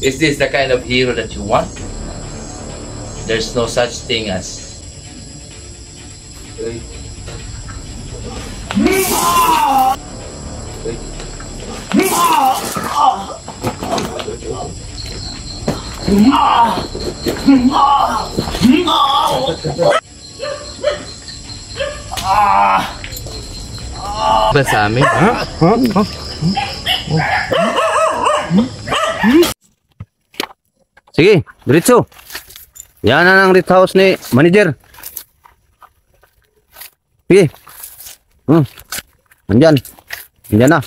Is this the kind of hero that you want? There's no such thing as... Uy. Uy. Ba sa amin? Ha? Sige, diretso. Yan na ang rest house ni manager. Sige. Nandyan. Nandyan na.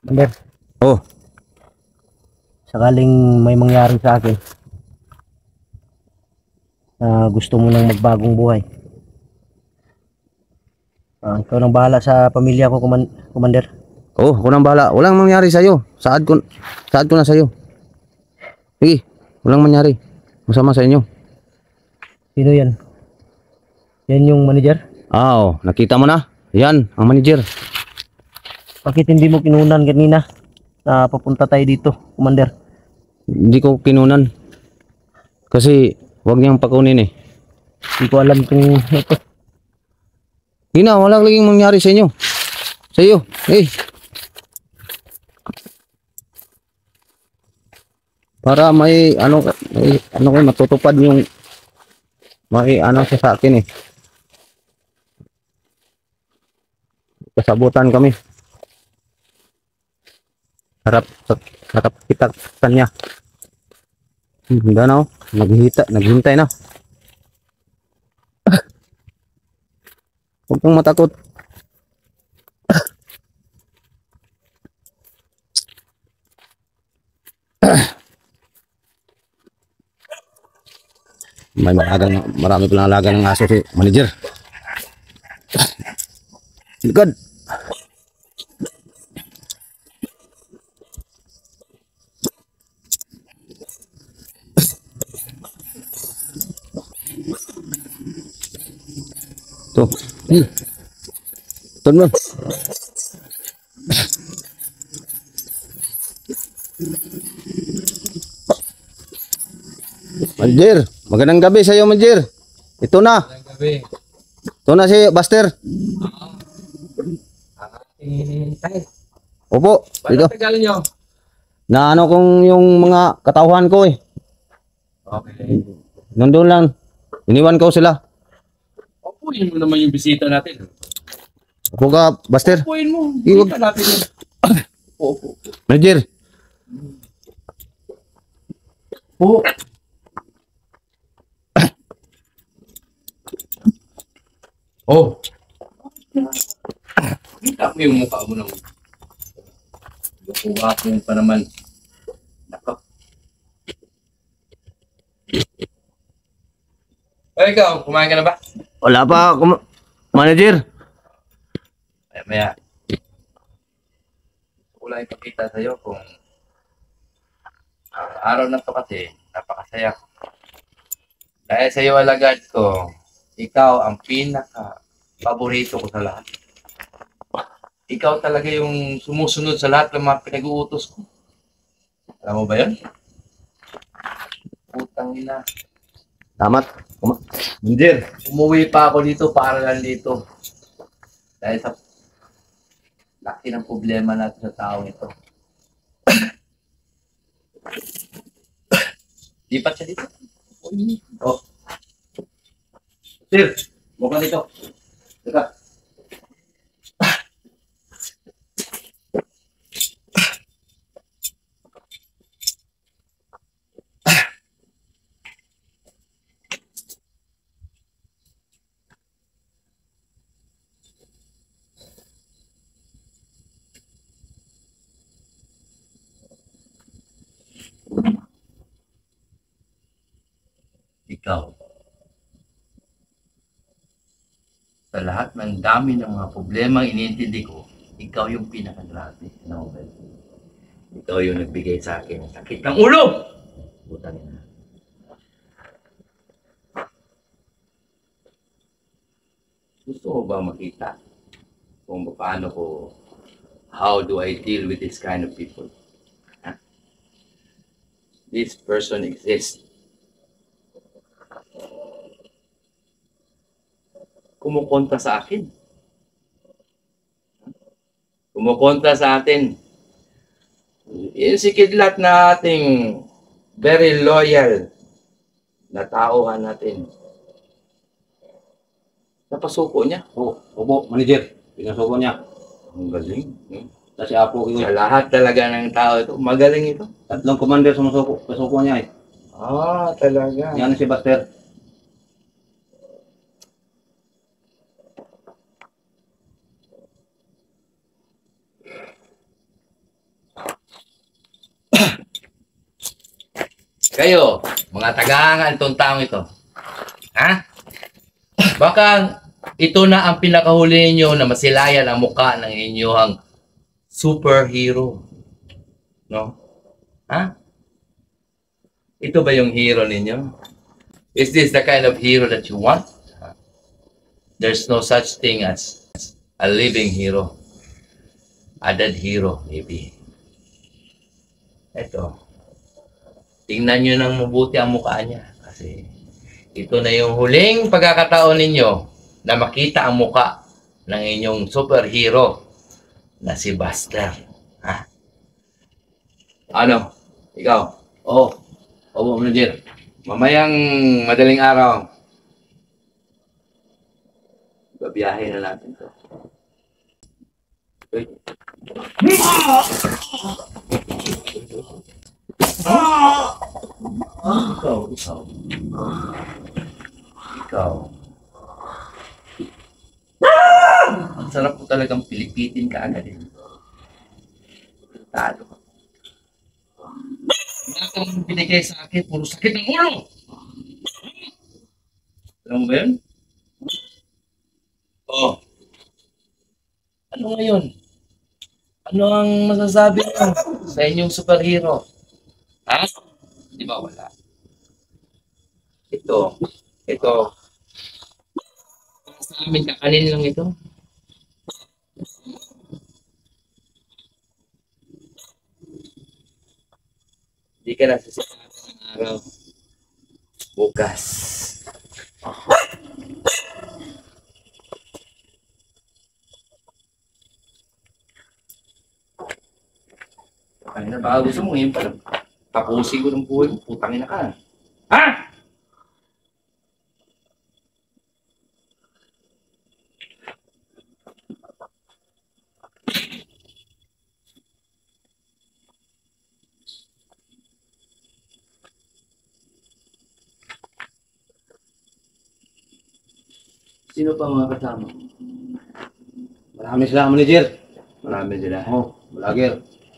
Commander, Oh, sakaling may mangyari sa akin na gusto mo nang magbagong buhay, ikaw nang bahala sa pamilya ko, Commander. oh, ako nang bahala. Walang mangyari sa'yo. Saad ko na sa'yo. Sige, walang mangyari. Masama sa inyo. Sino yan? Yan yung manager? Oh, nakita mo na? Yan, ang manager. Bakit hindi mo kinunan kanina na papunta tayo dito, Commander? Hindi ko kinunan. Kasi, huwag niyang pakunin eh. Hindi ko alam kung ito. Hina, walang laging mangyari sa inyo. Sa iyo. Para may ano ko matutupad yung may ano sa akin eh. Kasabutan kami. Harap kita kanya. Handa na oh. Naghihintay na. Huwag kang matakot. Marami palang alaga ng aso si manager. Likod. Tuh. Tuh mo. Manager, magandang gabi sa iyo, manager. Ito na. Magandang gabi. Ito na si Buster. Opo, dito. Paano tagalin nyo? Na ano kung yung mga katauhan ko eh. Okay. Nandun lang. Iniwan ko sila. Upuin mo naman yung bisita natin. Opo ka, Buster. Upuin mo. Iwag. Bisita natin yun. Upo. Manager. Upo. Oh. Kita mo yung mukha mo ng lukuha mo pa naman. Naka. Ay, ikaw, kumain ka na ba? Wala pa, manager. Maya. Wala ipakita sa'yo kung araw na to kasi napakasaya ko. Dahil sa'yo alagad ko, ikaw ang pinaka-paborito ko sa lahat. Ikaw talaga yung sumusunod sa lahat ng mga pinag-uutos ko. Alam mo ba yun? Putang ina. Tamat. Manager, umuwi pa ako dito para lang dito. Dahil sa laki ng problema natin sa taong ito. Lipat siya dito. Oh. Sir, buka dito. Teka. Ikaw. Sa lahat ng dami ng mga problema iniintindi ko, ikaw yung pinakagrabe. Nobel. Ikaw yung nagbigay sa akin ng sakit ng ulo! Putang ina. Gusto mo ba makita kung paano ko How do I deal with this kind of people? Huh? This person exists. Kumukontra sa akin. Kumukontra sa atin. Yung si Kidlat na ating very loyal na tauhan natin. Napasuko niya. Oo, opo, manager. Pinasuko niya. Ang galing. Kasi Apo, Sa lahat talaga ng tao ito, magaling ito. 3 commander sumusuko. Pasuko niya eh. Ah, talaga. Yan si Buster. Kayo, mga tagahangan itong taong ito. Ha? Baka ito na ang pinakahuli ninyo na masilayan ang mukha ng inyong superhero. No? Ha? Ito ba yung hero ninyo? Is this the kind of hero that you want? There's no such thing as a living hero. A dead hero, maybe. Ito. Tingnan nyo ng mabuti ang mukha niya. Kasi ito na yung huling pagkakataon ninyo na makita ang mukha ng inyong superhero na si Buster. Ha? Ano? Ikaw? Oo. Opo, manager. Mamayang madaling araw, babiyahe na natin to. Uy. Ikaw. Ang sarap ko talagang pilipitin ka agad eh. Talo. Wala kang binigay sa akin, puro sakit ng ulo. Alam mo ba yun? Oh. Ano ngayon? Ano ang masasabi mo sa inyong superhero? Ha? Di ba wala? Ito. Sa amin, kakanin lang ito. Hindi ka nasasaktan ng araw. Bukas. Kanina baka gusto mo ngayon pala. Tapusin ko ng buhay mo. Putangin na ka. Ha? Sino pa mga kasama? Marami sila, manager. Marami sila. Oo, vlogger.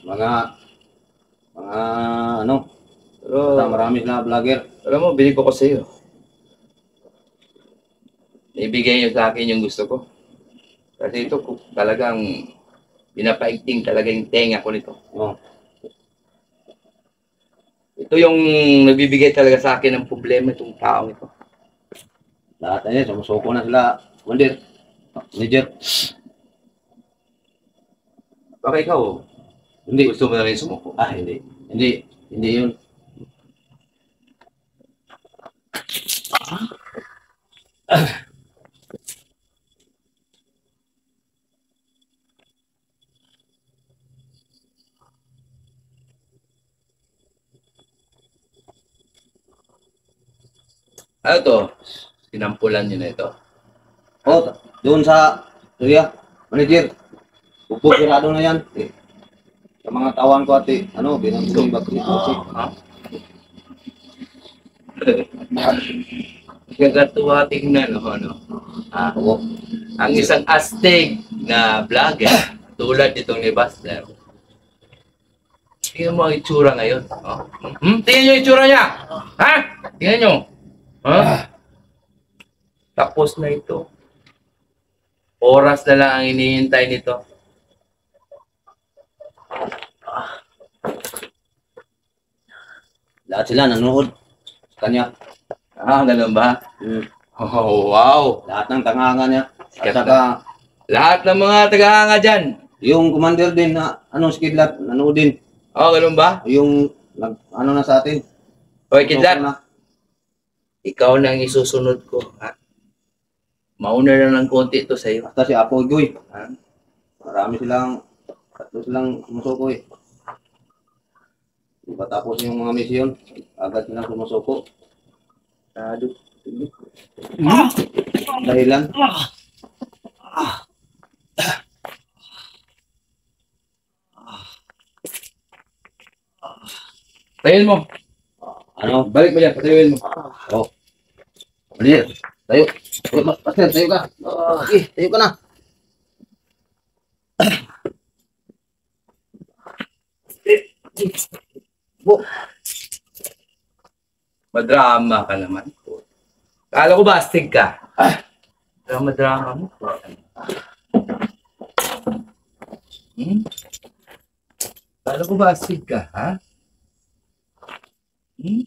Mga ano, Pero, basta marami sila vlogger. alam mo, bilib ako sa iyo. Ibigay niyo sa akin yung gusto ko. Kasi ito, talagang pinapaigting talaga yung tenga ko nito. Oo. Ito yung nagbibigay talaga sa akin ng problema itong taong ito. Lahat na yan, sumusuko na sila, manager. Manager. Baka ikaw, Hindi. gusto mo na rin sumuko. Ah, hindi. Hindi yun. Ano to? Sinampulan niyo na ito. Oh, doon sa area, manager. Bubukirado na yan. Eh, sa mga tawan ko ate, ano, binanggit yung bakit Ha? Kagatuwa tingnan, ano? Ah, Oo. ang isang astig na vlogger, tulad nitong ni Buster. Tingnan mo ang itsura ngayon. Oh. Tingnan nyo yung itsura niya! Ha? Tingnan nyo! Ha? Tapos na ito. Oras na lang ang inihintay nito. Lahat sila nanonood sa kanya. Ah, ganun ba? Hmm. Oh, wow! Lahat ng tanganga niya. At Sikat saka, Lahat ng mga tagahanga dyan, Yung commander din na, ano, si Kidlat, nanood din. Oh, ganun ba? Yung, ano na sa atin. Hoy, Kidlat, Na. ikaw na ang isusunod ko, ha? Mauna na ng konti ito sa'yo. Basta si Apo Joy. Ha? Marami silang, tatlo silang sumusuko eh. Patapos yung mga misyon, agad silang sumusuko. Dahilan. Tayoin mo. Ano? Balik mo yan, patayuin mo. Oh. Mali. Tayo. Pastor, tayo ka. Okay, tayo ka na. Bo. Madrama ka naman. Kala ko ba astig ka? Drama mo. Hmm? Kala ko ba astig ka, ha? Hmm?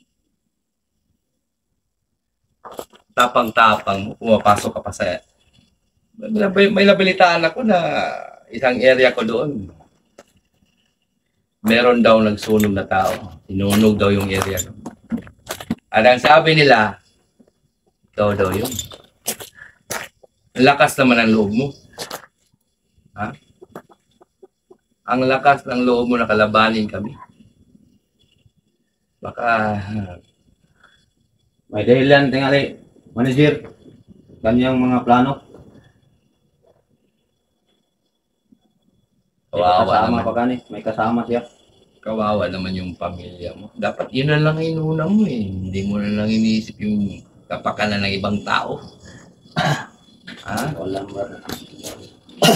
Tapang-tapang mo, pumapasok ka pa sa... May nabalitaan ako na isang area ko doon. Meron daw nagsunog na tao. Sinunog daw yung area. At ang sabi nila, ikaw daw yun. Ang lakas naman ang loob mo. Ha? Ang lakas ng loob mo na kalabanin kami. Baka... May dahilan, tingali. Manager, kanyang mga plano. May Kawawa kasama naman. pa kani. May kasama siya. Kawawa naman yung pamilya mo. Dapat yun na lang ang inuuna mo eh. Hindi mo na lang iniisip yung kapakanan ng ibang tao. Ha? Walang ba?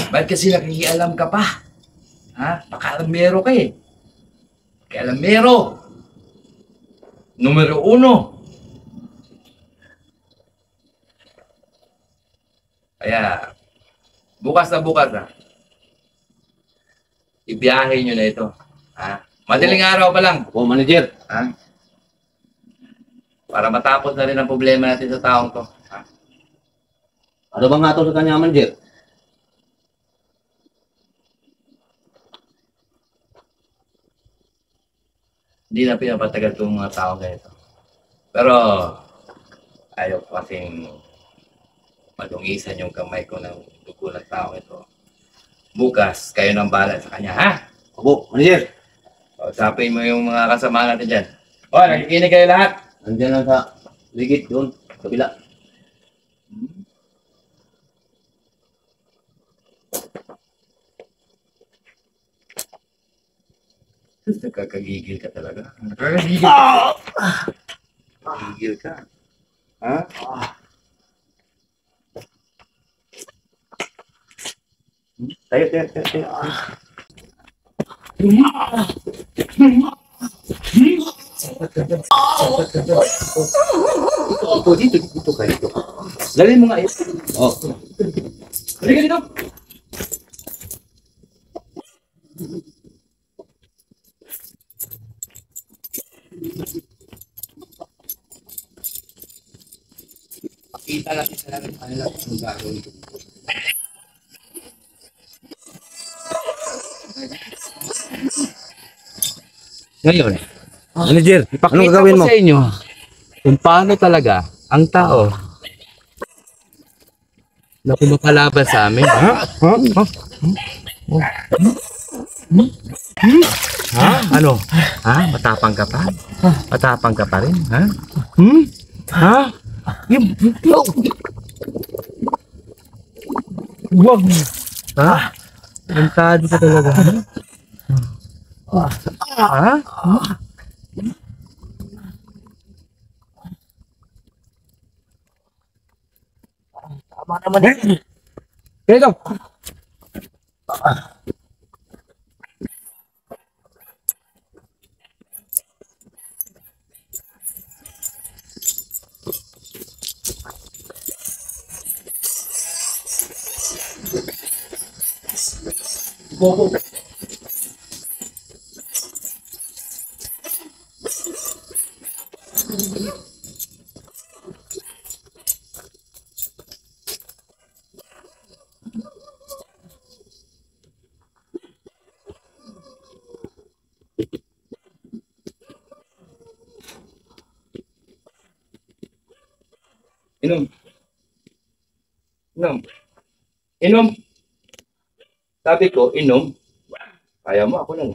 Ba't kasi nakikialam ka pa? Ha? Pakaalamero ka eh. Kaalamero. Numero 1. Kaya, bukas na, ibiyahe nyo na ito. Ha? Madaling araw pa lang. Opo, manager. Ha? Para matapos na rin ang problema natin sa taong to. Ha? Ano bang ato sa kanya, manager? Hindi na pinapatagal itong mga tao ganito. Pero, ayaw ko kasing madungisan yung kamay ko ng dugo ng tao ito. Bukas, kayo nang bahala sa kanya, ha? Opo, manager. Usapin mo yung mga kasama natin dyan. O, nakikinig kayo lahat. Nandiyan lang sa ligid doon, kabila. Nakakagigil ka talaga. Nakakagigil ka. Nakakagigil ka. Ha? Tayo. Dito kayo. Dali mo nga ito. Oh, Halika dito. Pakita natin sa lahat ng kanila kung gagawin ko. Ngayon, manager, ipakita anong gagawin ko mo? sa inyo kung paano talaga ang tao na pumapalaban sa amin. Ha? Ha? Ano? Ha? Matapang ka pa? Matapang ka pa rin? Ha? Ha? Wag mo. Ha? Mentado ka talaga. Ha? Tama naman eh. Dito. Bobo. Inom. Inom. Inom. Sabi ko, inom. Kaya mo, ako lang.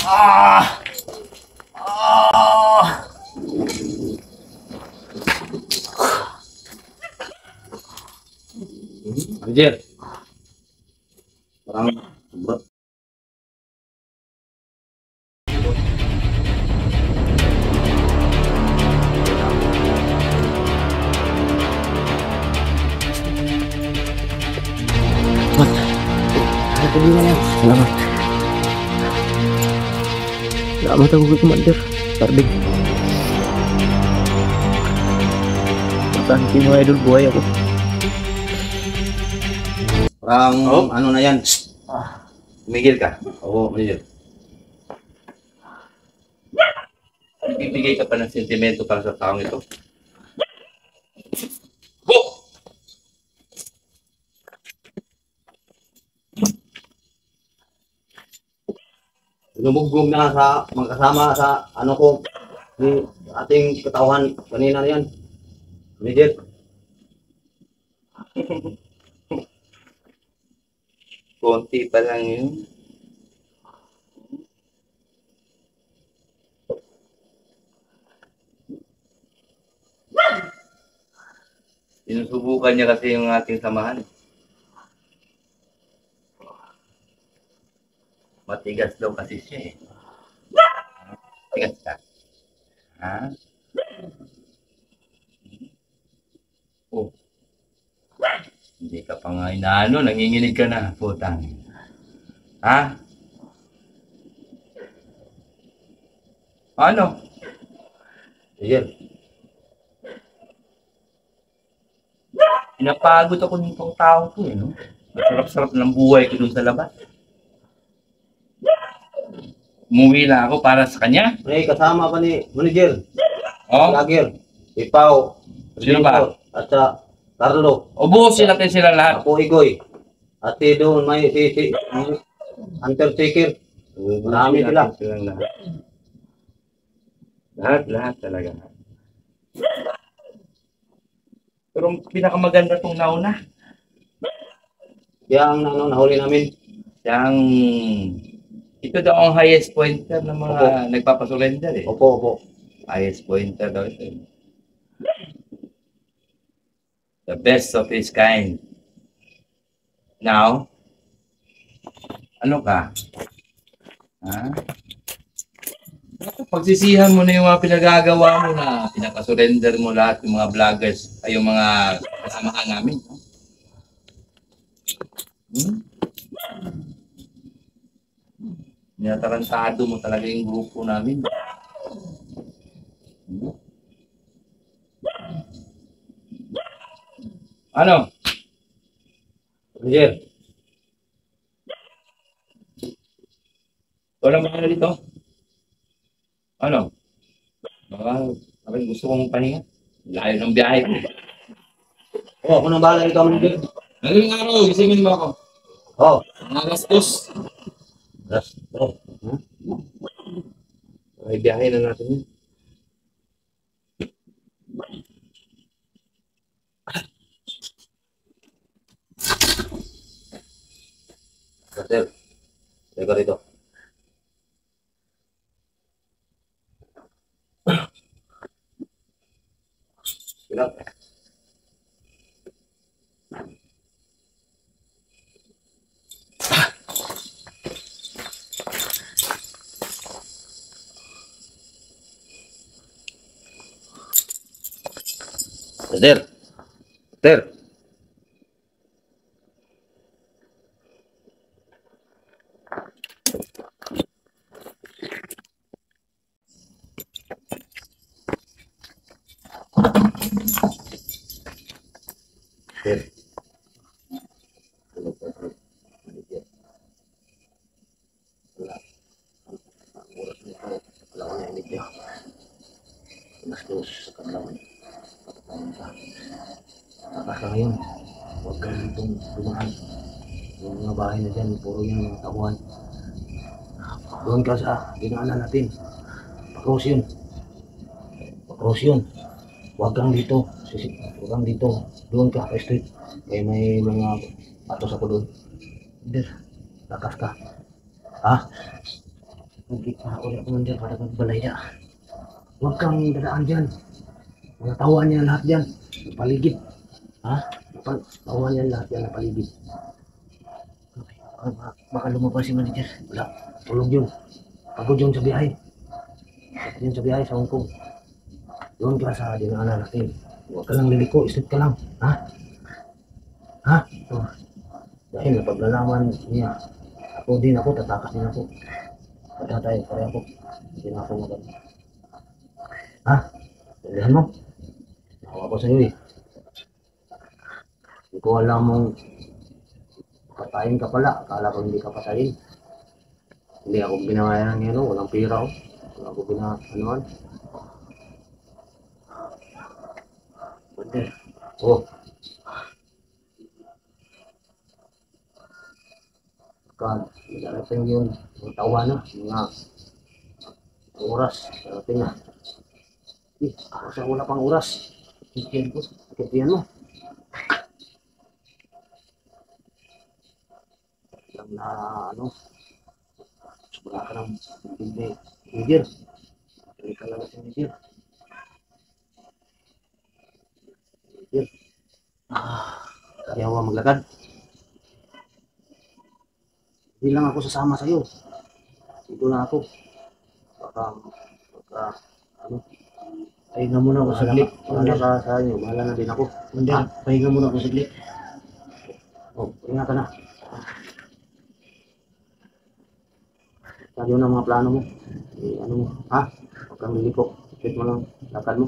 Ah! Ah! Manager. Parang sobra. Salamat. Salamat ako kay Commander. Tarbig. Thank you mga idol, buhay ako. Parang Oh. ano na yan. Tumigil ka. Oo, manager. Bibigay ka pa ng sentimento para sa taong ito. Oh! Lumugong na sa magkasama sa ano ko ni ating katawan kanina na yan. Manager. Konti pa lang yun. Sinusubukan niya kasi yung ating samahan. Matigas daw kasi siya eh. Matigas ka. Ha? Oh. Hindi ka pa nga inaano, nanginginig ka na, putang. Ha? Ano? Manager. Pinapagod ako nitong tao ko eh, no? Masarap-sarap ng buhay ko dun sa labas. Umuwi lang ako para sa kanya. May kasama pa ni manager. Oh, Lager. Ipaw. Sino ba? At sa Carlo. ubusin natin sila lahat. Ako Igoy. At doon may may Undertaker. Marami sila. Silang lahat. Lahat talaga. Pero pinakamaganda tong nauna. Kaya ang ano, nahuli namin. Yang ito daw ang highest pointer ng mga nagpapasurrender eh. Opo, opo. Highest pointer daw ito. The best of his kind. Now, ano ka? Ha? Pagsisihan mo na yung mga pinagagawa mo na pinakasurrender mo lahat yung mga vloggers ay yung mga kasamahan namin. No? Tinatarantado mo talaga yung grupo namin. Ano? Manager. Wala mga dito? Ano? Baka gusto kong pahinga. Layo ng biyahe ko. Oh, ako nang bahala ikaw, manager. Ngayong araw, gisingin mo ako. Oh. Mga alas 2. Oh. Ay, biyahe na natin yun. Sir. Teka rito. Bilang. Sir. Sir. Sir. Wala. Ang oras nito, wala ko na inigyo. Pinastos sa kanilang pagkapunta. Takas ka ngayon. Huwag ka itong dumaan. Yung mga bahay na dyan, puro yung mga tabuhan. Doon ka sa ginaanan natin. Pakros yun. cross yun. Huwag kang dito. Huwag kang dito. Doon ka, sa street. Kaya may mga patos ako doon. Commander, Lakas ka. Ha? hindi pa ulit Commander para magbalaya. Huwag kang dadaan dyan. Mga tauhan niya lahat dyan. Sa paligid. Ha? Tauhan niya lahat dyan sa paligid. Okay. Baka lumabas si manager. Wala. Tulog yun. Pagod yun sa biyahe. Pagod yun sa biyahe sa Hong Kong. Doon ka sa dinaanan natin. Huwag ka lang liliko. Isip ka lang. Ha? Ha? Oh. Dahil napaglalaman niya. Ako din ako. Tatakas din ako. Kaya tayo. Kaya ako. Hindi na ako maganda. Ha? Tindihan mo? Nahawa ko sa'yo eh. Hindi ko alam mong patayin ka pala. Akala ko hindi ka patayin. Hindi ako binayaran ng ano. Walang pera ako. Wala ako anuan. Commander, Oh. Darating yun. Mga tawa na. Mga oras. Darating na. Kasi wala pang oras. Commander ko. Sakit mo. Lang na ano. Wala ka ng hindi. Manager. Hindi ka lang sa manager. Manager. Kaya ako maglakad. Hindi lang ako sasama sa'yo. Dito na ako. Baka ano. Pahinga muna ako saglit. Bahala ka sa inyo. Bahala na din ako. Commander, pahinga muna ako saglit. Oh, ingat ka na. Sabi mo na mga plano mo. Ano mo, ha? Huwag kang liliko. Check mo lang. Lakad mo.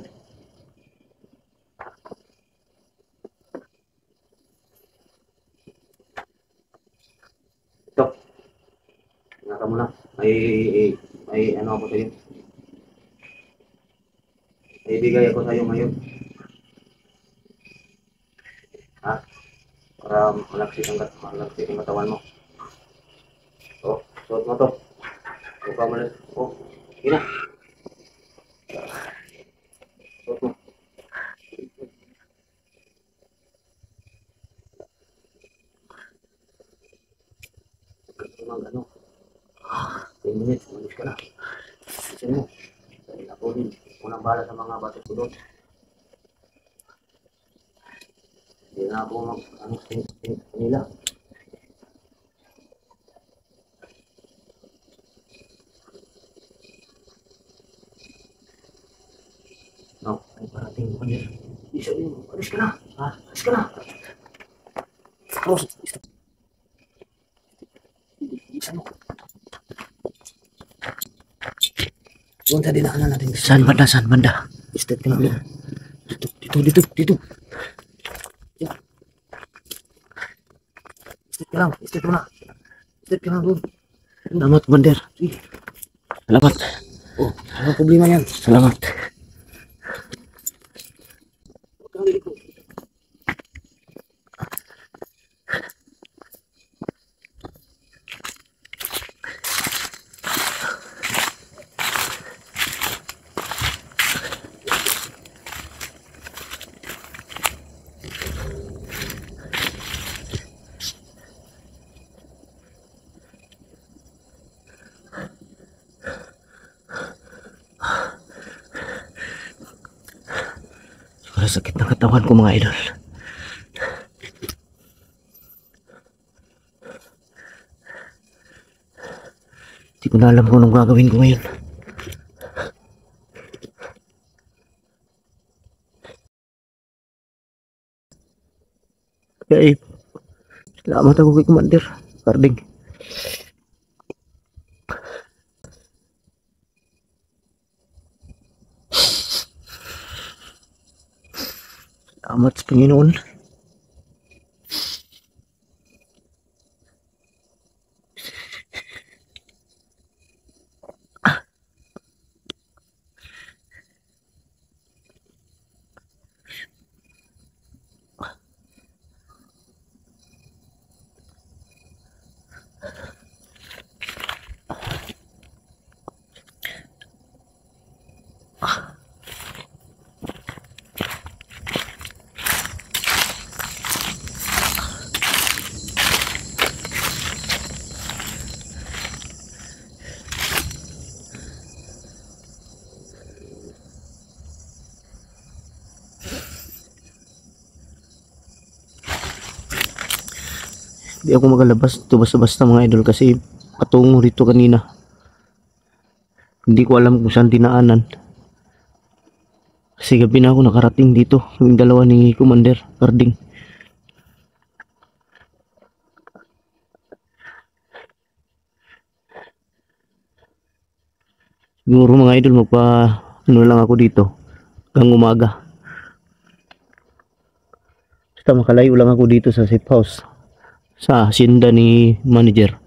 Ito. Ingat ka muna. May ano ako sa'yo. May ibigay ako sa'yo ngayon. Ha? Para malaksik ang katawan mo. Oh, suot mo to. Huwag ka malas. Oh, sige na. Suot mo. Ano? 10 minutes, malis ka na. Kasi mo. Dahil ako din. Unang bala sa mga batik ko doon. Hindi na ako nila. No, Ay, parating Commander. isa din. Alis ka na. Ha? Alis ka na. Cross. Isa mo. Doon sa dinaanan natin. Saan banda? Saan banda? Step ka na ulit. Dito. Yan. Step ka lang. Step mo na. Step ka lang doon. Salamat, Commander. Sige. Salamat. Oh, ano problema yan? Salamat. Huwag kang liliko. Sobrang sakit ng katawan ko mga idol. Hindi ko na alam kung anong gagawin ko ngayon. Kaya salamat ako kay Commander Carding. Salamat sa Panginoon. Di ako magalabas dito basta-basta mga idol kasi patungo rito kanina. Hindi ko alam kung saan dinaanan. Kasi gabi na ako nakarating dito. Yung dalawa ni Commander Carding. Siguro mga idol ano lang ako dito hanggang umaga. Basta makalayo lang ako dito sa safe house sa hacienda ni manager.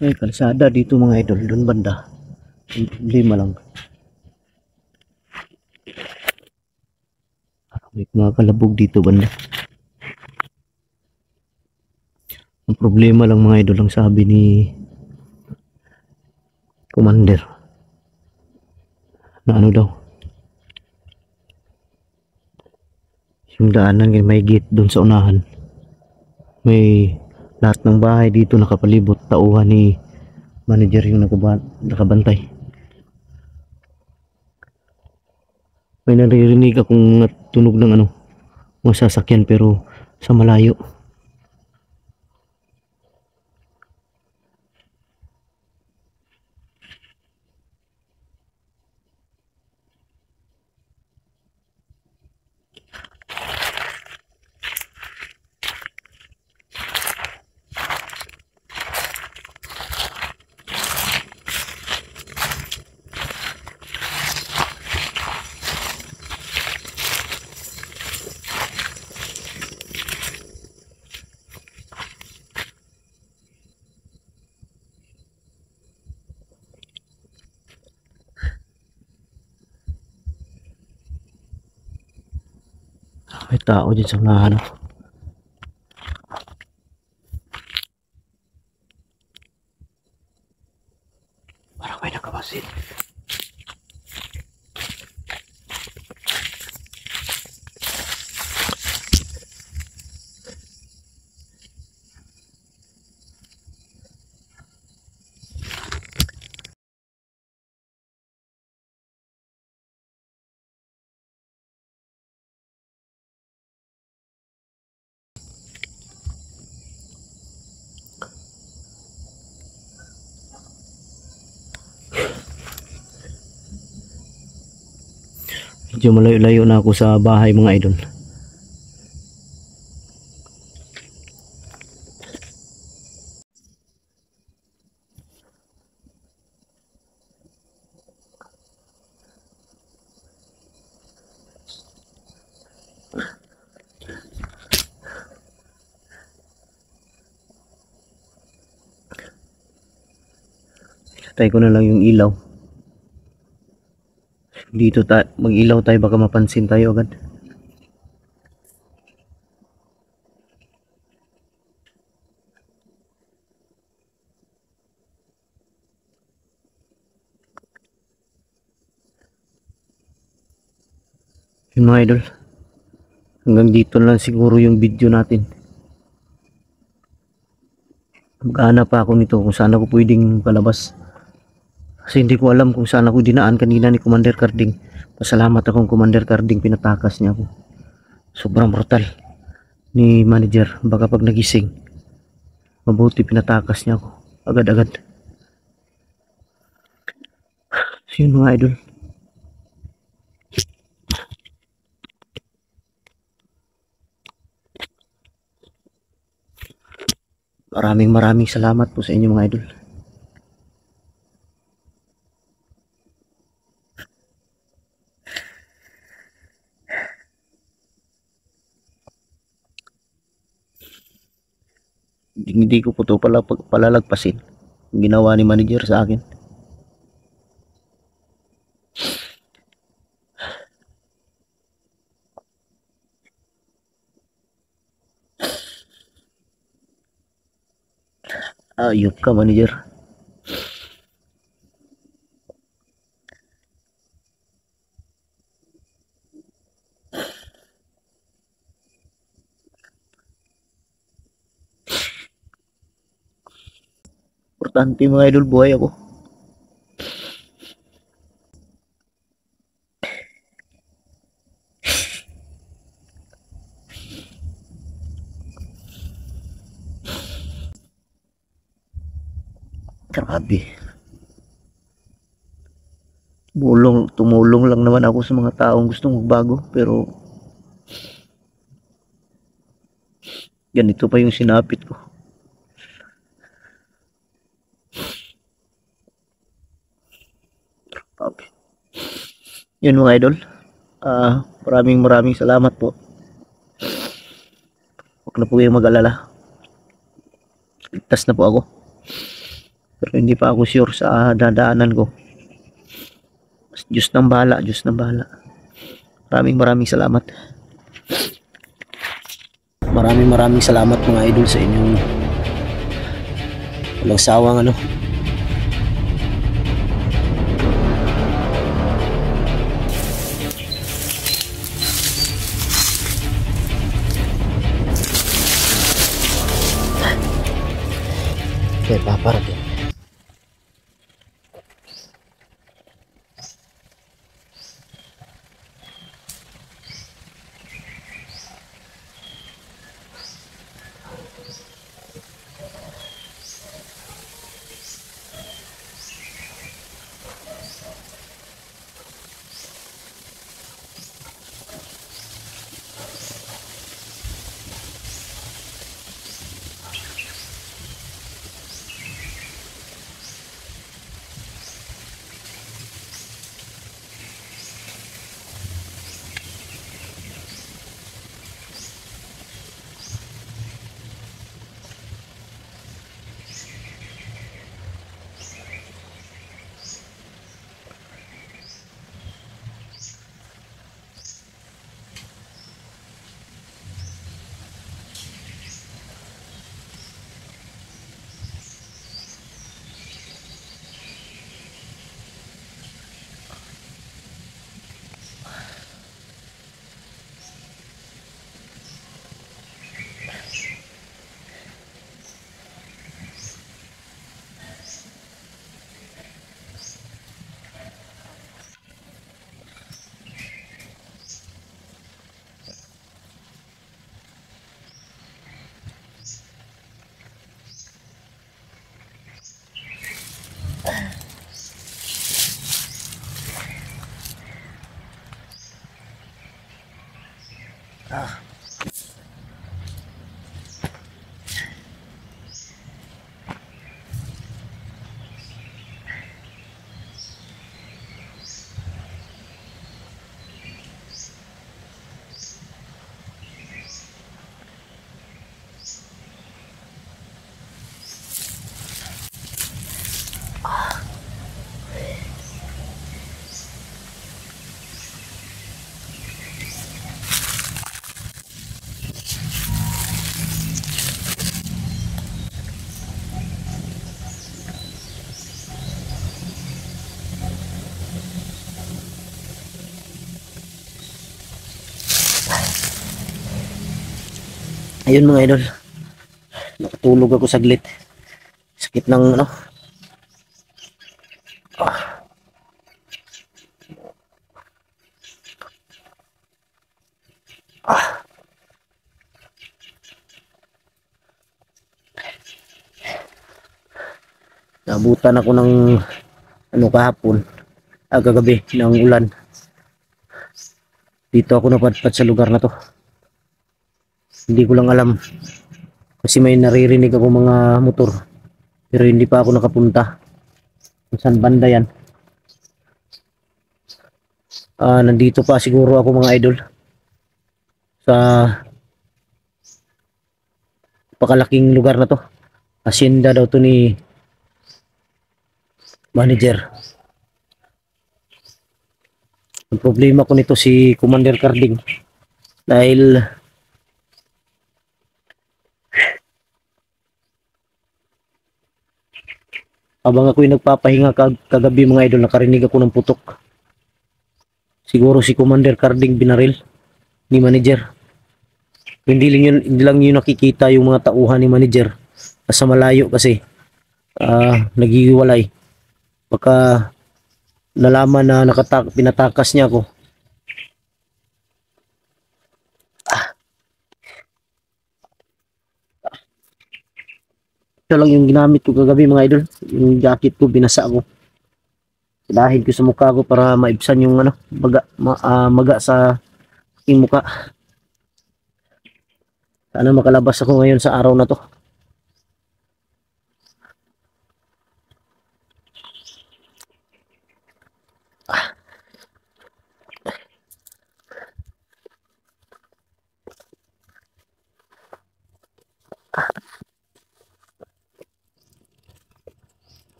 Ay, kalsada dito mga idol, doon banda. Yung problema lang. May mga kalabog dito banda. Ang problema lang mga idol, ang sabi ni Commander na ano daw, yung daanan may gate doon sa unahan. May lahat ng bahay dito nakapalibot, tauhan ni manager yung nakabantay. May naririnig akong tunog ng mga sasakyan pero sa malayo. May tao dyan sa unahan. Parang may nakabasin. Medyo malayo-layo na ako sa bahay mga idol. Patay ko na lang yung ilaw. Dito mag-ilaw tayo, baka mapansin tayo agad. Yun mga idol, hanggang dito na lang siguro yung video natin. Mag-aana pa ako nito kung saan ako pwedeng palabas. Kasi hindi ko alam kung saan ako dinaan kanina ni Commander Carding. Pasalamat akong Commander Carding, pinatakas niya ako. Sobrang brutal ni manager. Baka pag nagising, mabuti pinatakas niya ako agad-agad. So yun mga idol. Maraming salamat po sa inyo mga idol. Hindi ko po ito palalagpasin yung ginawa ni manager sa akin. Ayop ka, manager. Importante mga idol, buhay ako. Grabe. Tumulong lang naman ako sa mga taong gustong magbago, pero ganito pa yung sinapit ko. Grabe. Yun mga idol. Maraming salamat po. Huwag na po kayong mag-alala. Ligtas na po ako. Pero hindi pa ako sure sa dadaanan ko. Diyos nang bahala, Diyos nang bahala. Maraming salamat. Maraming salamat mga idol sa inyong walang sawang Okay, paparating. Ayun mga idol, nakatulog ako saglit. Sakit ng nabutan ako ng kahapon, kagabi ng ulan. Dito ako napadpad sa lugar na to. Hindi ko lang alam kasi may naririnig ako mga motor pero hindi pa ako nakapunta kung saan banda yan. Nandito pa siguro ako mga idol sa pakalaking lugar na to. Hacienda daw to ni manager. Ang problema ko nito si Commander Carding dahil Habang ako'y nagpapahinga kagabi mga idol, nakarinig ako ng putok. Siguro si Commander Carding binaril ni manager. Hindi lang yun nakikita yung mga tauhan ni manager. Nasa malayo kasi nagigiwalay. Baka nalaman na pinatakas niya ako. Ito lang yung ginamit ko kagabi mga idol. Yung jacket ko, binasa ko. Dahil ko sa mukha ko para maibsan yung maga sa aking mukha. Sana makalabas ako ngayon sa araw na to.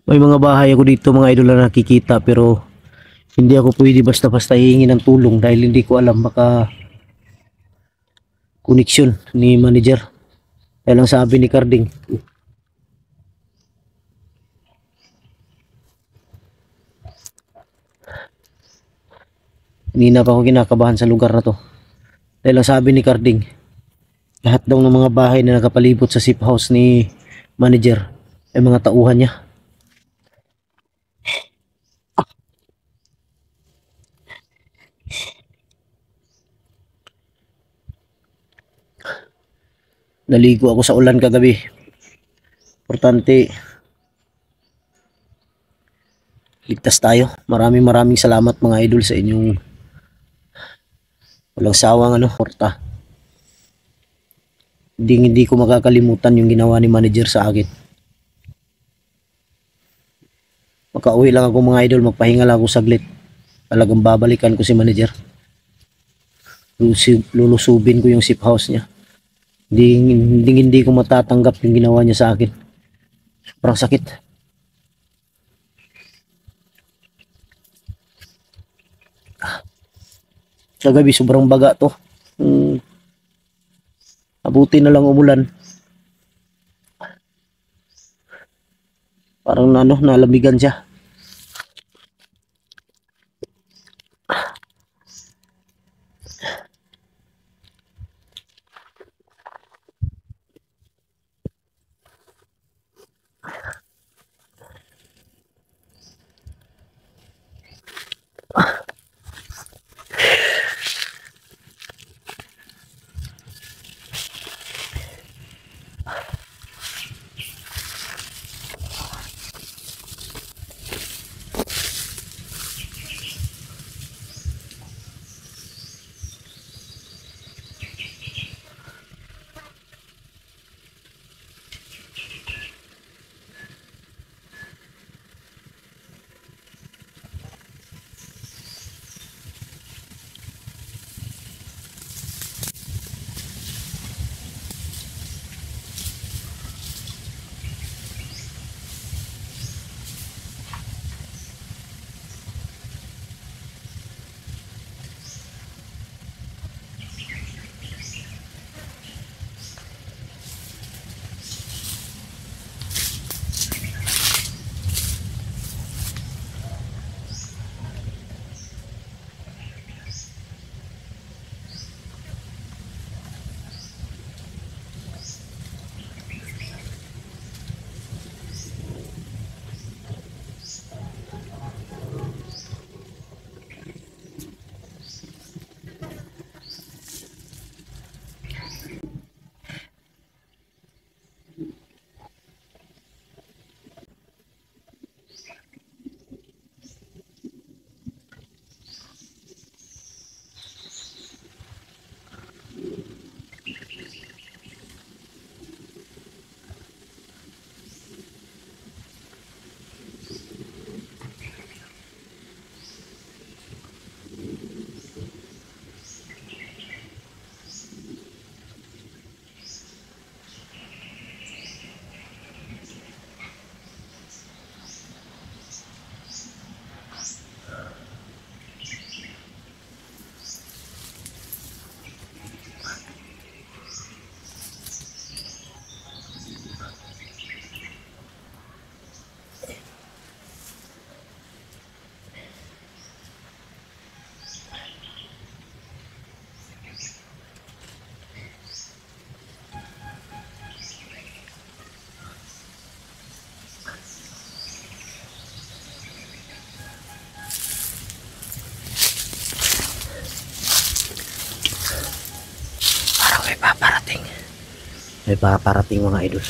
May mga bahay ako dito mga idol na nakikita pero hindi ako pwede basta-basta hihingi ng tulong dahil hindi ko alam baka koneksyon ni manager. Kaya lang sabi ni Carding. Hindi na pa ako kinakabahan sa lugar na to. Dahil lang sabi ni Carding, lahat daw ng mga bahay na nakapalibot sa safe house ni manager ay mga tauhan niya. Naligo ako sa ulan kagabi. Importante, ligtas tayo. Maraming salamat mga idol sa inyong walang sawang porta. Hindi ko makakalimutan yung ginawa ni manager sa akin. Makauwi lang ako mga idol, magpahinga lang ako saglit. Talagang babalikan ko si manager. Lulusubin ko yung safe house niya. Hindi ko matatanggap yung ginawa niya sa akin. Sobrang sakit. Kagabi sobrang baga to. Abuti na lang umulan. Parang nalamigan siya. May paparating mga idol.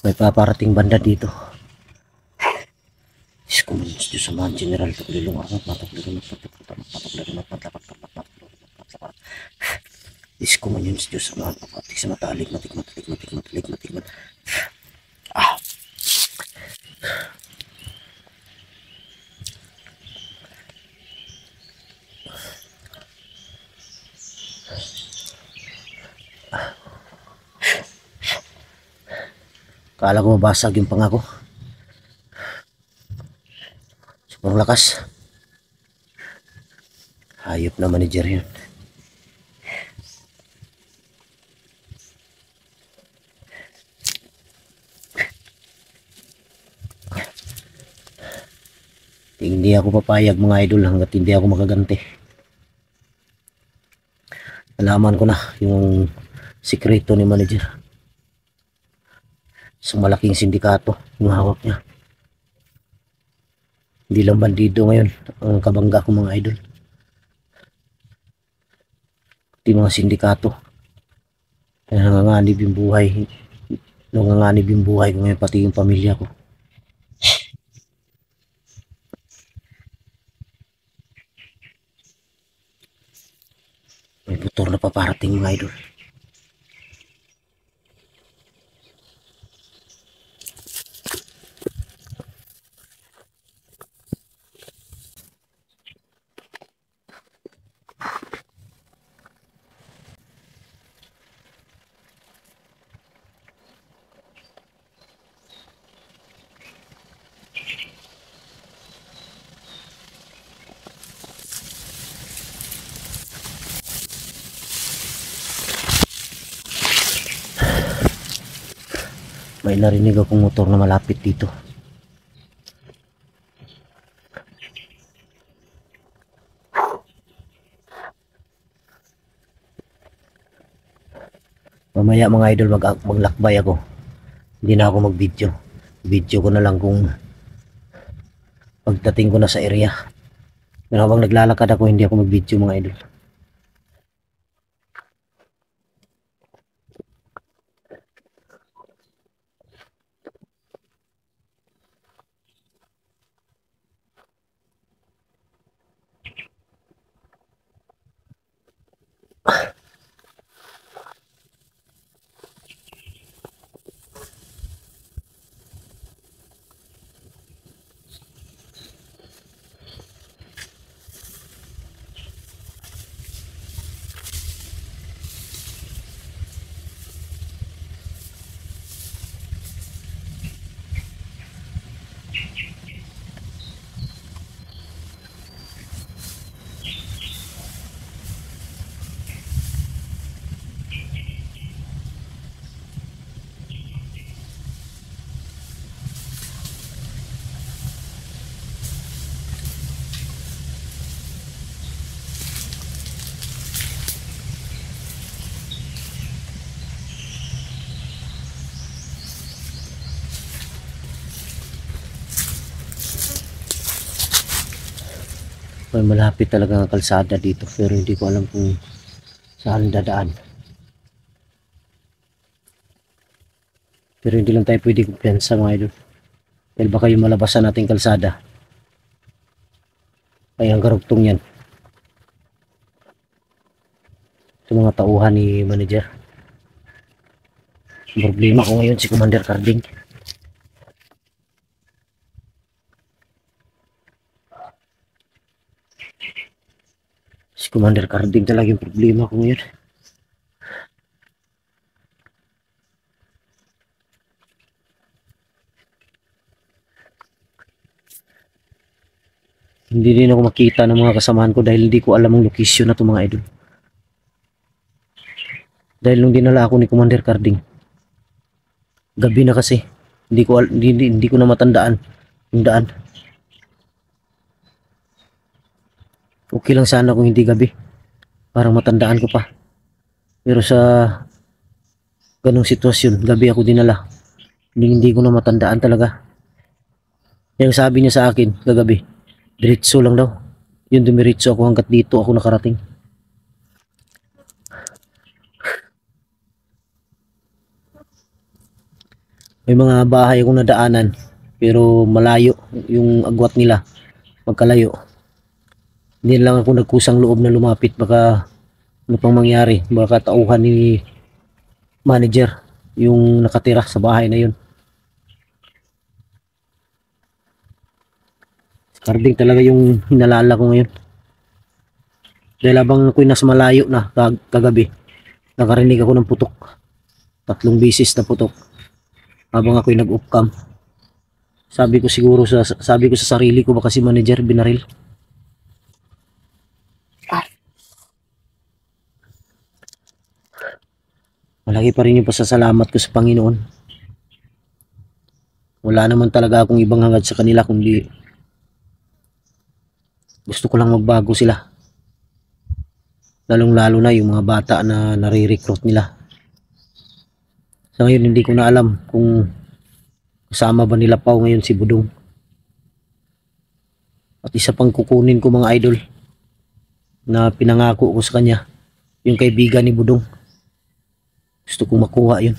May paparating banda dito. Diyos ko man, Diyos sa mga general, taglilong arat, mataglilong Diyos ko man yun, Diyos sa mga papatik sa matalik, matik. Ah! Kala ko mabasag yung pangako. Sobrang lakas. Hayop na manager yun. Hindi ako papayag mga idol hanggat hindi ako makaganti. Nalaman ko na yung sikreto ni manager. Sa malaking sindikato yung hawak niya. Hindi lang bandido ngayon ang kabangga ko mga idol. Pati mga sindikato. Nanganganib yung buhay. Nanganganib yung buhay ko ngayon, pati yung pamilya ko. May motor na paparating mga idol. May narinig akong motor na malapit dito. Mamaya mga idol maglakbay ako. Hindi na ako mag-video. Video ko na lang kung pagdating ko na sa area. Pero habang naglalakad ako hindi ako mag-video mga idol. May malapit talaga ang kalsada dito pero hindi ko alam kung saan dadaan. Pero hindi lang tayo pwede kumpiyansa mga idol. Dahil baka yung malabasan nating kalsada ay ang karugtong yan sa mga tauhan ni manager. Ang problema ko ngayon si Commander Carding. Si Commander Carding talaga yung problema ko ngayon. Hindi din ako makita ng mga kasamahan ko dahil hindi ko alam ang location na ito mga idol. Dahil nung dinala ako ni Commander Carding, gabi na kasi. Hindi ko na matandaan yung daan. Okay lang sana kung hindi gabi. Parang matandaan ko pa. Pero sa ganong sitwasyon, gabi ako dinala. Hindi ko na matandaan talaga. Yung sabi niya sa akin kagabi, diretso lang daw. Yung dumiretso ako hanggat dito ako nakarating. May mga bahay akong nadaanan pero malayo yung agwat nila, magkalayo. Hindi lang ako nagkusang loob na lumapit, baka ano pang mangyari, baka tauhan ni manager yung nakatira sa bahay na yun. Carding talaga yung hinalala ko ngayon. Dahil habang ako'y nasa malayo na kagabi, nakarinig ako ng putok. 3 beses na putok habang ako'y nag-upcam. Sabi ko sa sarili ko, baka si manager binaril. Malaki pa rin yung pasasalamat ko sa Panginoon. Wala naman talaga akong ibang hangad sa kanila, kundi gusto ko lang magbago sila. Lalong lalo na yung mga bata na nare-recruit nila. Sa ngayon hindi ko na alam kung kasama ba nila Pao ngayon si Budong. At isa pang kukunin ko mga idol na pinangako ko sa kanya, yung kaibigan ni Budong. Gusto kong makuha yun.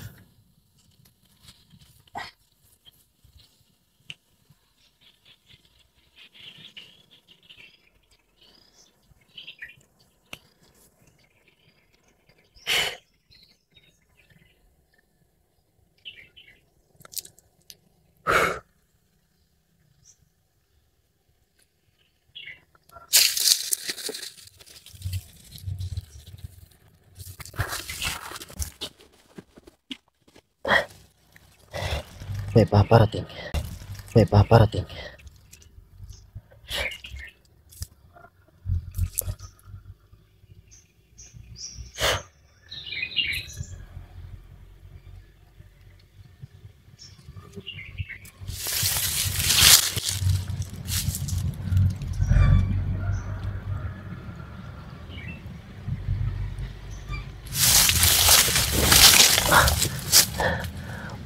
May paparating. May paparating.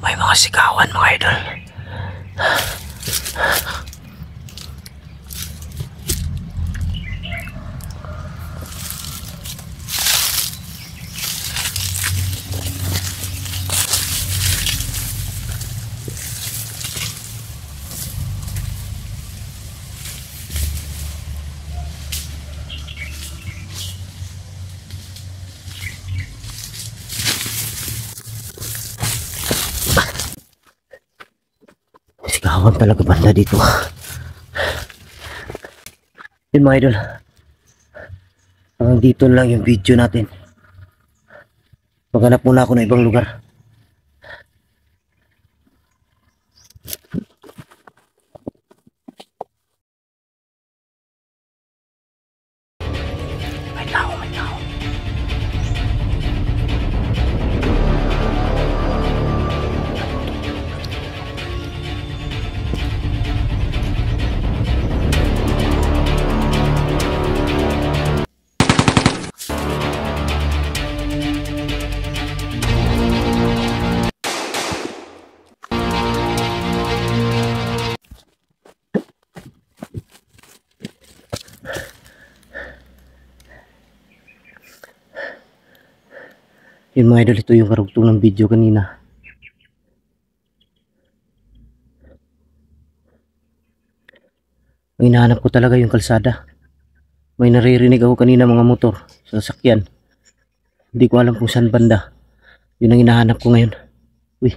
May mga sigawan mga idol. Sigawan talaga banda dito. Yun mga idol, hanggang dito lang yung video natin. Maghanap muna ako ng ibang lugar. May tao, may tao. Yun mga idol, ito yung karugtong ng video kanina. Ang hinahanap ko talaga yung kalsada. May naririnig ako kanina mga motor sa sasakyan. Hindi ko alam kung saan banda. Yun ang hinahanap ko ngayon. Uy.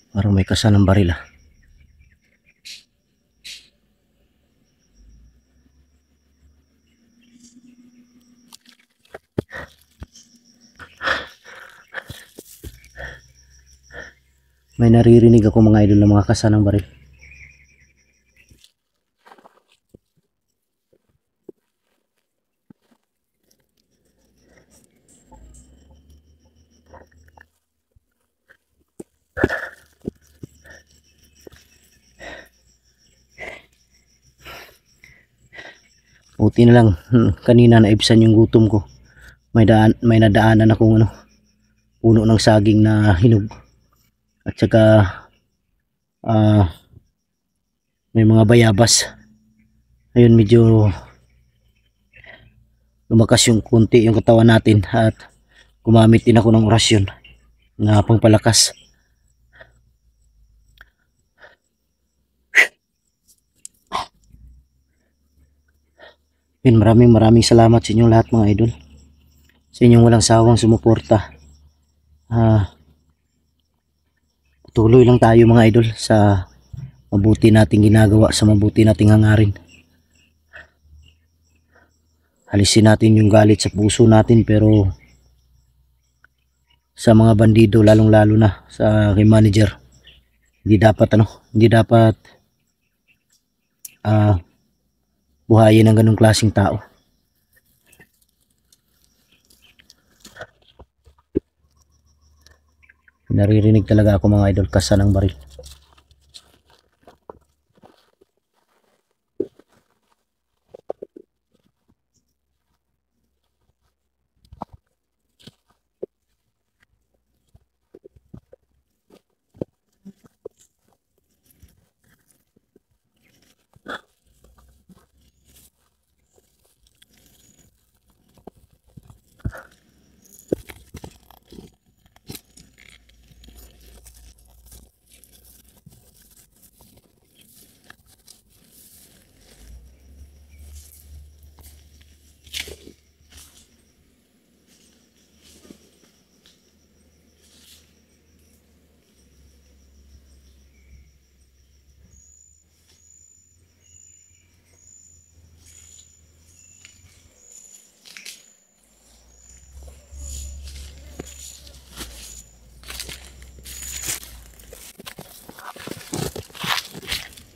Parang may kasanang baril ah. May naririnig ako mga idol ng mga kasanang baril. Buti na lang kanina naibsan yung gutom ko. May nadaanan akong puno ng saging na hinog. At saka may mga bayabas. Ayun, medyo lumakas yung kunti yung katawan natin at gumamit din ako ng orasyon na pangpalakas. Yun, maraming salamat sa inyong lahat mga idol. Sa inyong walang sawang sumuporta. Tuloy lang tayo mga idol sa mabuti nating ginagawa, sa mabuti nating hangarin. Alisin natin yung galit sa puso natin, pero sa mga bandido, lalong lalo na sa kay manager, hindi dapat buhayin ng ganung klaseng tao. Naririnig talaga ako mga idol, kasa ng baril.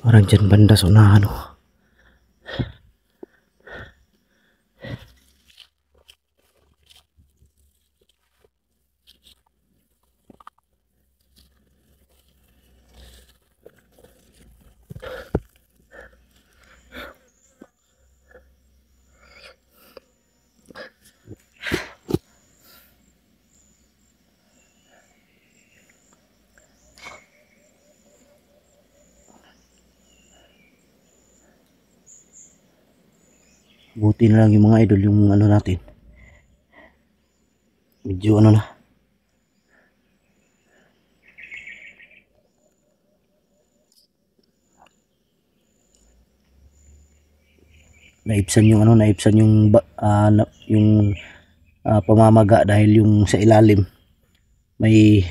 Parang dyan banda sa unahan. Buti na lang yung mga idol, yung natin. Medyo na. Naibsan yung pamamaga dahil yung sa ilalim may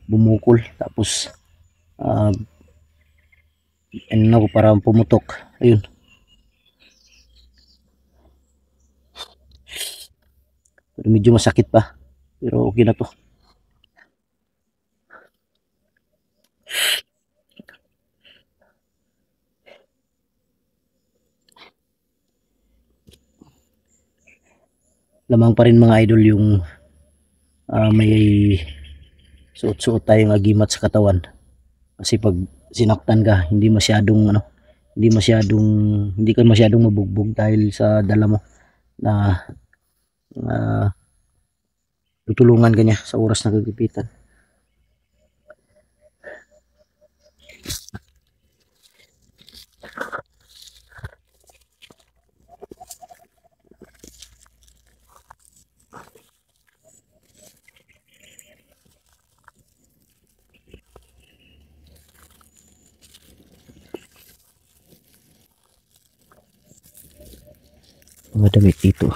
bumukol, tapos parang pumutok. Ayun, pero medyo masakit pa, pero okay na to. Lamang pa rin mga idol yung may suot-suot tayong agimat sa katawan, kasi pag sinaktan ka, hindi ka masyadong mabugbog dahil sa dala mo na tutulungan ka niya sa oras na kagipitan. Mga damit dito.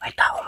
May tao.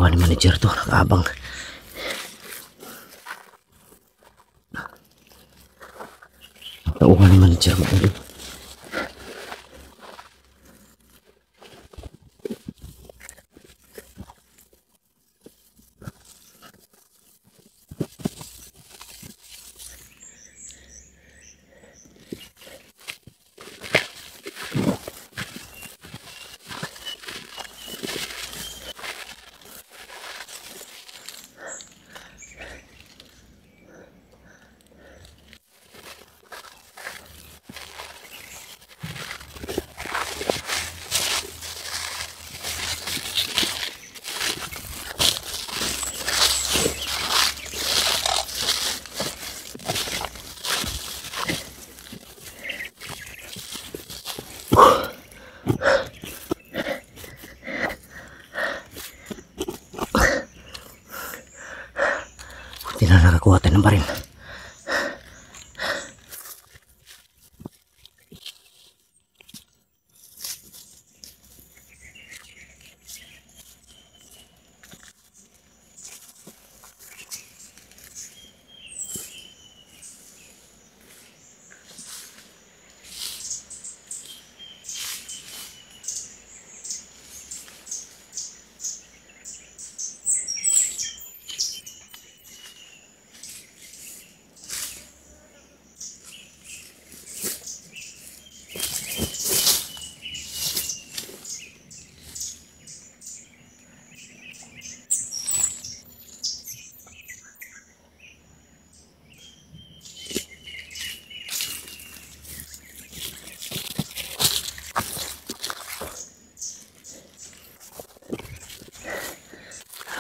Tauhan ni manager to, nakaabang. Tauhan ni manager mo. Hindi na nakakuha tayo ng baril.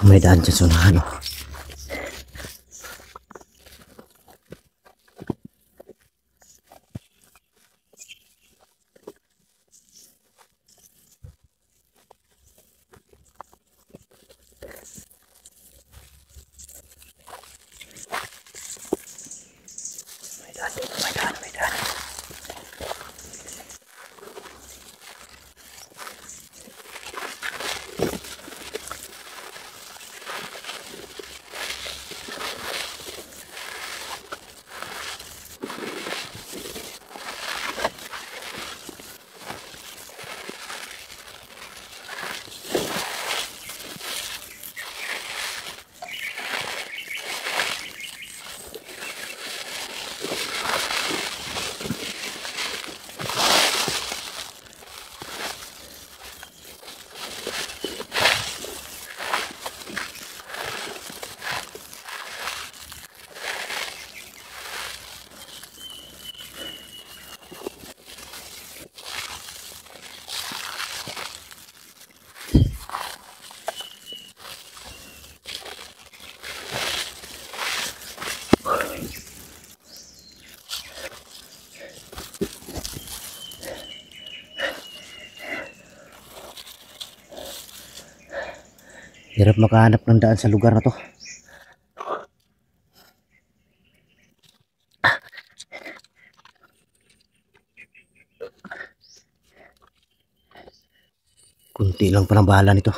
May daan dyan sa unahan, oh. May daan dito, may daan, may daan. Hirap makahanap ng daan sa lugar na to. Kunti lang pa ng bahala nito.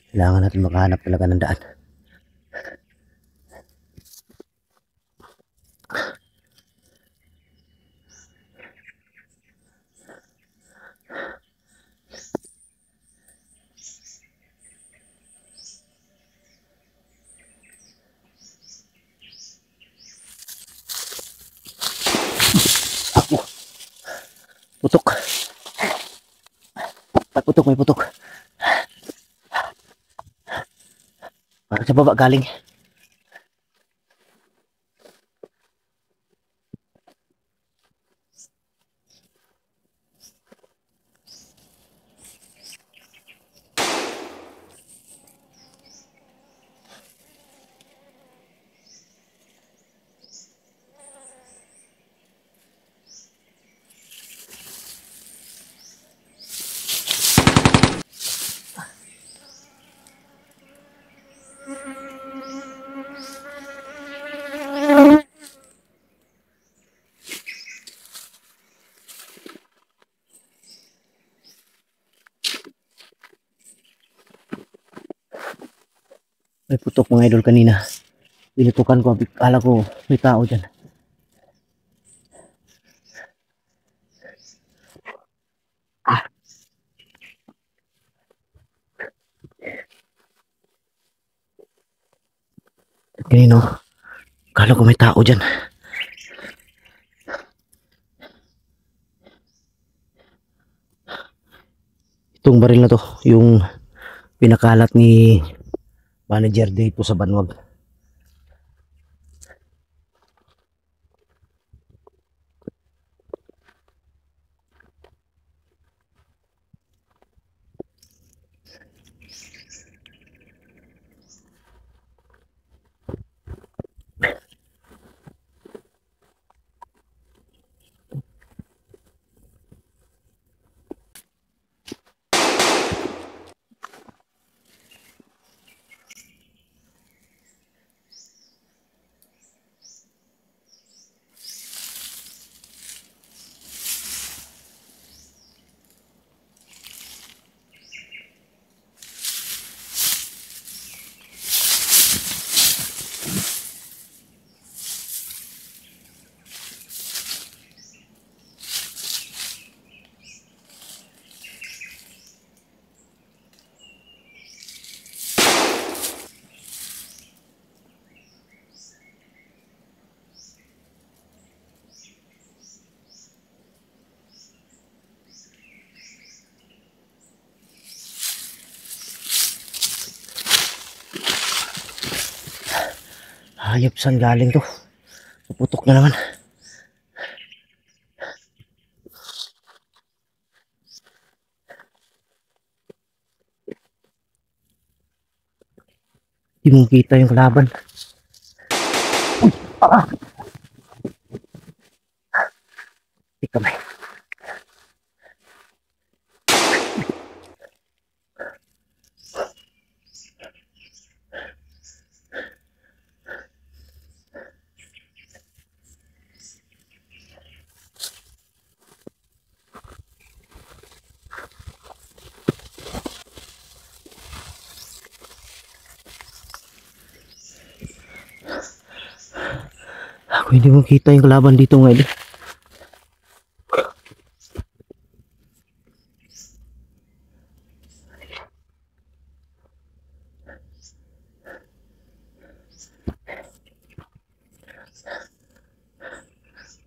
Kailangan natin makahanap talaga ng daan. Ako. Putok. May putok, may putok. Parang sa baba galing. may putok mga idol kanina. Pinutukan ko, akala ko may tao dyan. Kanino, akala ko may tao dyan. Itong baril na to, yung pinakalat ni manager dito sa Banwag. Hayop, saan galing to? Puputok na naman. Di mo kita yung kalaban. Di kamay. Ako hindi mo kita yung kalaban dito ngayon.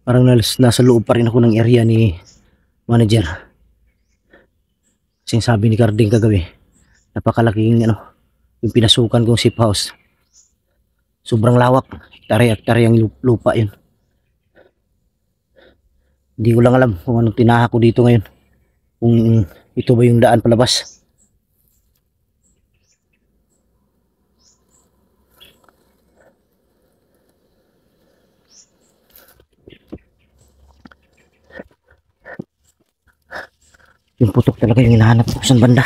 Parang nasa loob pa rin ako ng area ni manager. Kasi sabi ni Carding kagabi, napakalaking yung pinasukan kong safe house. Sobrang lawak. Hektare-hektare yung lupa yun. Hindi ko lang alam kung anong tinaha ko dito ngayon. Kung ito ba yung daan palabas. Yung putok talaga yung hinahanap ko saan banda.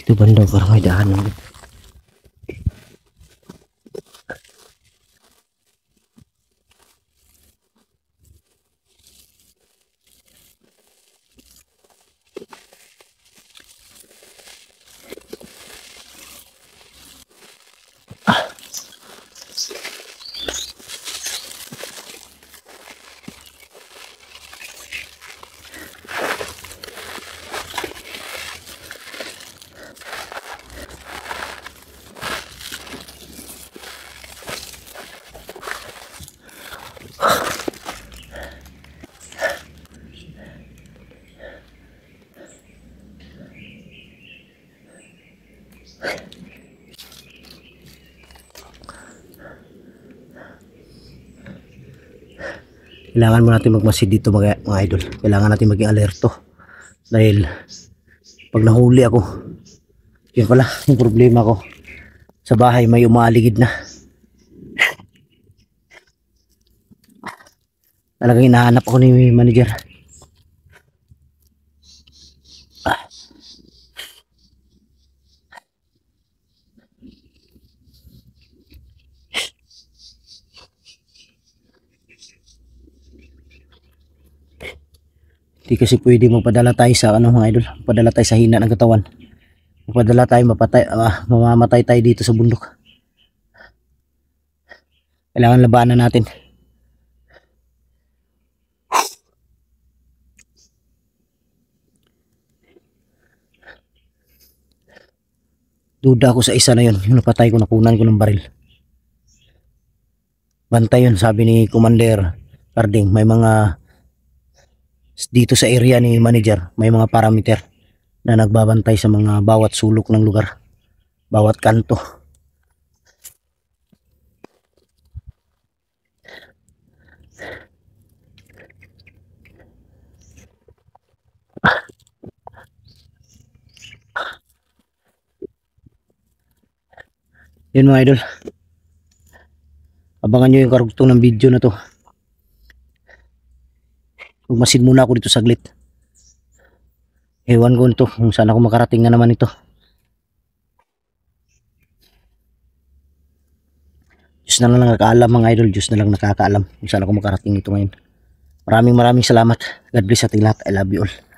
Itu banda parang may daanan. Kailangan mo natin magmasid dito mga idol. Kailangan natin maging alerto. Dahil pag nahuli ako, yun pala yung problema ko. Sa bahay may umaaligid na. Talagang hinahanap ako ni manager. Di kasi pwede magpadala tayo sa mga idol, magpadala tayo sa hina ng katawan. Magpadala tayo mamamatay tayo dito sa bundok. Kailangan labanan natin. Duda ako sa isa na yun, yung napatay ko, nakunan ko ng baril. Bantay yun, sabi ni Commander Carding, may mga dito sa area ni manager, may mga parameter na nagbabantay sa mga bawat sulok ng lugar, bawat kanto. Yun mga idol, abangan nyo yung karugtong ng video na to. Magmasid muna ako dito saglit. Ewan ko ito kung saan ako makarating na naman ito. Diyos na lang nakakaalam mga idol, Diyos na lang nakakaalam kung saan ako makarating ito ngayon. Maraming salamat. God bless ating lahat. I love you all.